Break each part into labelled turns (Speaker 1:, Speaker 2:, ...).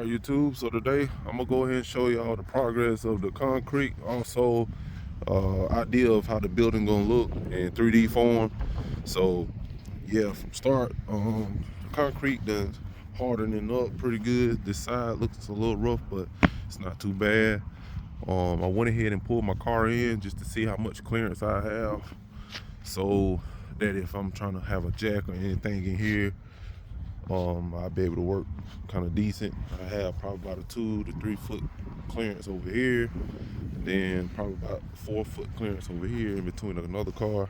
Speaker 1: Alright, YouTube, so today I'm gonna go ahead and show y'all the progress of the concrete, also idea of how the building gonna look in 3D form. So yeah, from start, the concrete done hardening up pretty good. This side looks a little rough, but it's not too bad. I went ahead and pulled my car in just to see how much clearance I have, so that if I'm trying to have a jack or anything in here, I'll be able to work kind of decent. I have probably about a 2 to 3 foot clearance over here, and then probably about 4 foot clearance over here in between another car.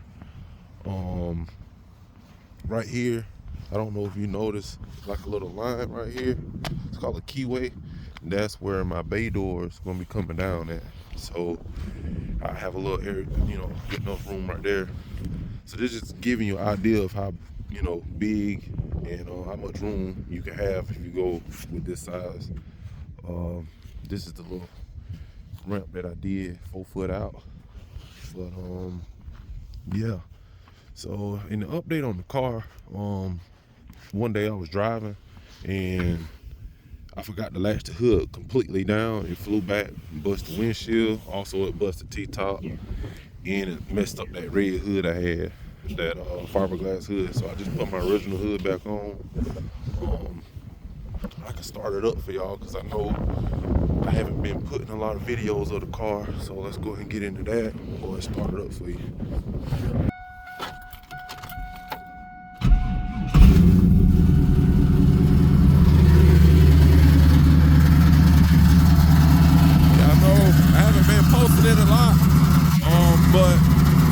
Speaker 1: Right here, I don't know if you notice, like a little line right here. It's called a keyway. That's where my bay door is going to be coming down at. So I have a little area, good enough room right there. So this is just giving you an idea of how, big and how much room you can have if you go with this size. This is the little ramp that I did 4 foot out. But yeah. So in the update on the car, one day I was driving and I forgot to latch the hood completely down. It flew back and busted the windshield. Also, it busted T-top, and it messed up that red hood I had, that fiberglass hood. So I just put my original hood back on. I can start it up for y'all because I know I haven't been putting a lot of videos of the car. So let's go ahead and get into that and go ahead and start it up for you. Posted it a lot, but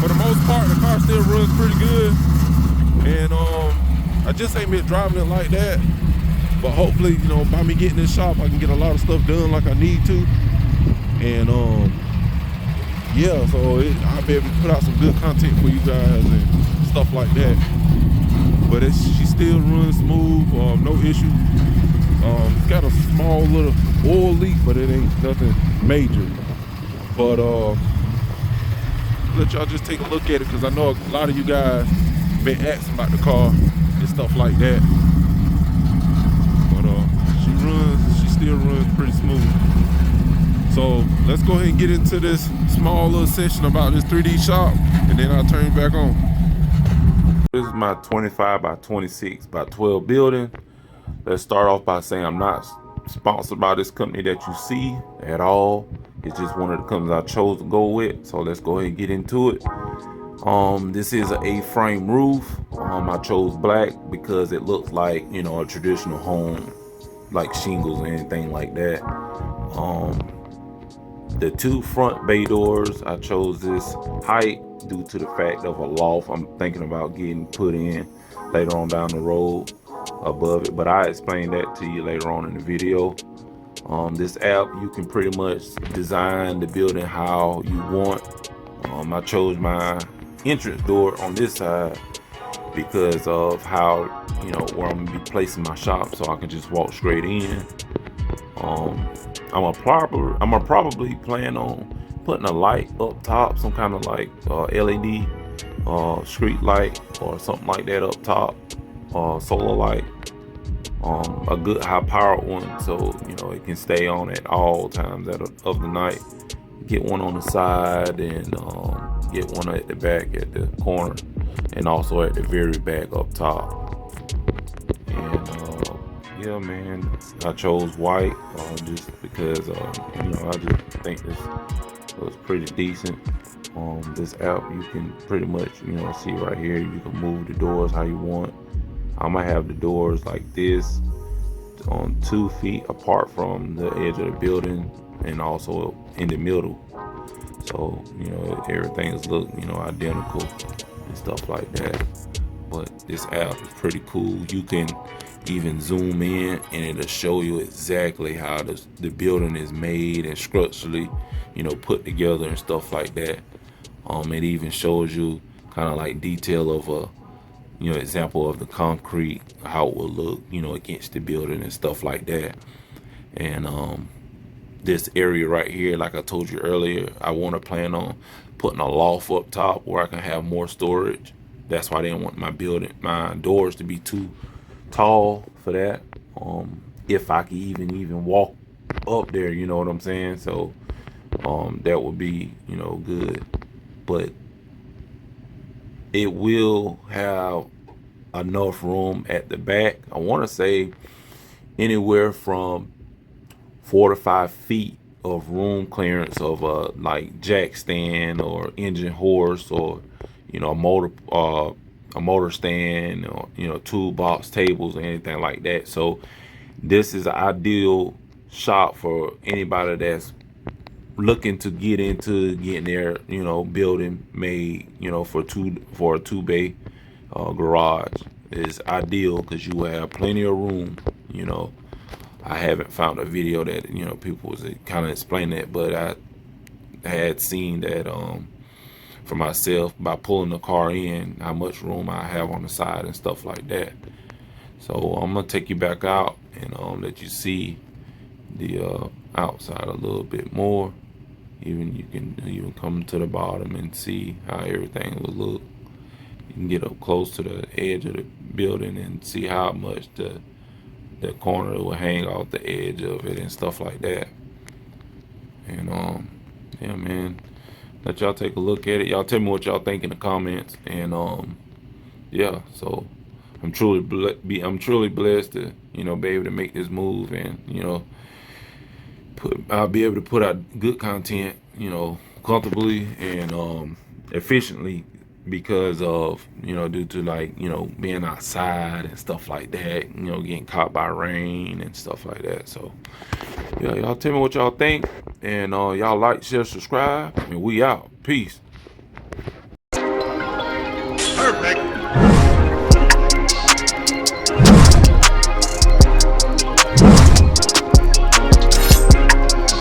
Speaker 1: for the most part the car still runs pretty good, and I just ain't been driving it like that. But hopefully, by me getting in the shop, I can get a lot of stuff done like I need to, and yeah, so I'll be able to put out some good content for you guys and stuff like that. But she still runs smooth, no issue. It's got a small little oil leak, but it ain't nothing major. But let y'all just take a look at it, because I know a lot of you guys been asking about the car and stuff like that. But she still runs pretty smooth. So let's go ahead and get into this small little session about this 3D shop, and then I'll turn it back on. This is my 25 by 26 by 12 building. Let's start off by saying I'm not sponsored by this company that you see at all. It's just one of the companies I chose to go with. So let's go ahead and get into it. This is an A-frame roof. I chose black because it looks like, a traditional home, like shingles or anything like that. The 2 front bay doors, I chose this height due to the fact of a loft I'm thinking about getting put in later on down the road above it, but I explain that to you later on in the video. This app, you can pretty much design the building how you want. I chose my entrance door on this side because of how, where I'm gonna be placing my shop, so I can just walk straight in. I'm gonna probably plan on putting a light up top, some kind of like LED street light or something like that up top, solar light. A good high powered one, so it can stay on at all times of the night. Get one on the side and get one at the back at the corner, and also at the very back up top. And yeah, man, I chose white just because I just think this looks pretty decent. This app, you can pretty much see right here, you can move the doors how you want. I'm gonna have the doors like this on 2 feet apart from the edge of the building, and also in the middle, so everything's look identical and stuff like that. But this app is pretty cool. You can even zoom in and it'll show you exactly how the building is made and structurally put together and stuff like that. It even shows you kind of like detail of a example of the concrete, how it will look, against the building and stuff like that. And this area right here, like I told you earlier, I want to plan on putting a loft up top where I can have more storage. That's why I didn't want my doors to be too tall for that. if I could even walk up there, you know what I'm saying? So that would be, you know, good. But it will have enough room at the back. I want to say anywhere from 4 to 5 feet of room clearance of a like jack stand or engine horse, or you know, a motor stand, or you know, toolbox tables or anything like that. So this is an ideal shop for anybody that's looking to get into getting their, you know, building made, you know, for a 2 bay garage. Is ideal because you will have plenty of room, you know. I haven't found a video that, you know, people was kind of explaining that, but I had seen that for myself by pulling the car in, how much room I have on the side and stuff like that. So I'm gonna take you back out and let you see the outside a little bit more. Even you can even come to the bottom and see how everything will look. You can get up close to the edge of the building and see how much the corner will hang off the edge of it and stuff like that. And yeah, man, let y'all take a look at it. Y'all tell me what y'all think in the comments. And yeah, so I'm truly blessed to, you know, be able to make this move, and you know, I'll be able to put out good content, you know, comfortably and efficiently, because of, you know, due to, like, you know, being outside and stuff like that, you know, getting caught by rain and stuff like that. So yeah, y'all tell me what y'all think, and y'all like, share, subscribe, and we out. Peace.
Speaker 2: Perfect.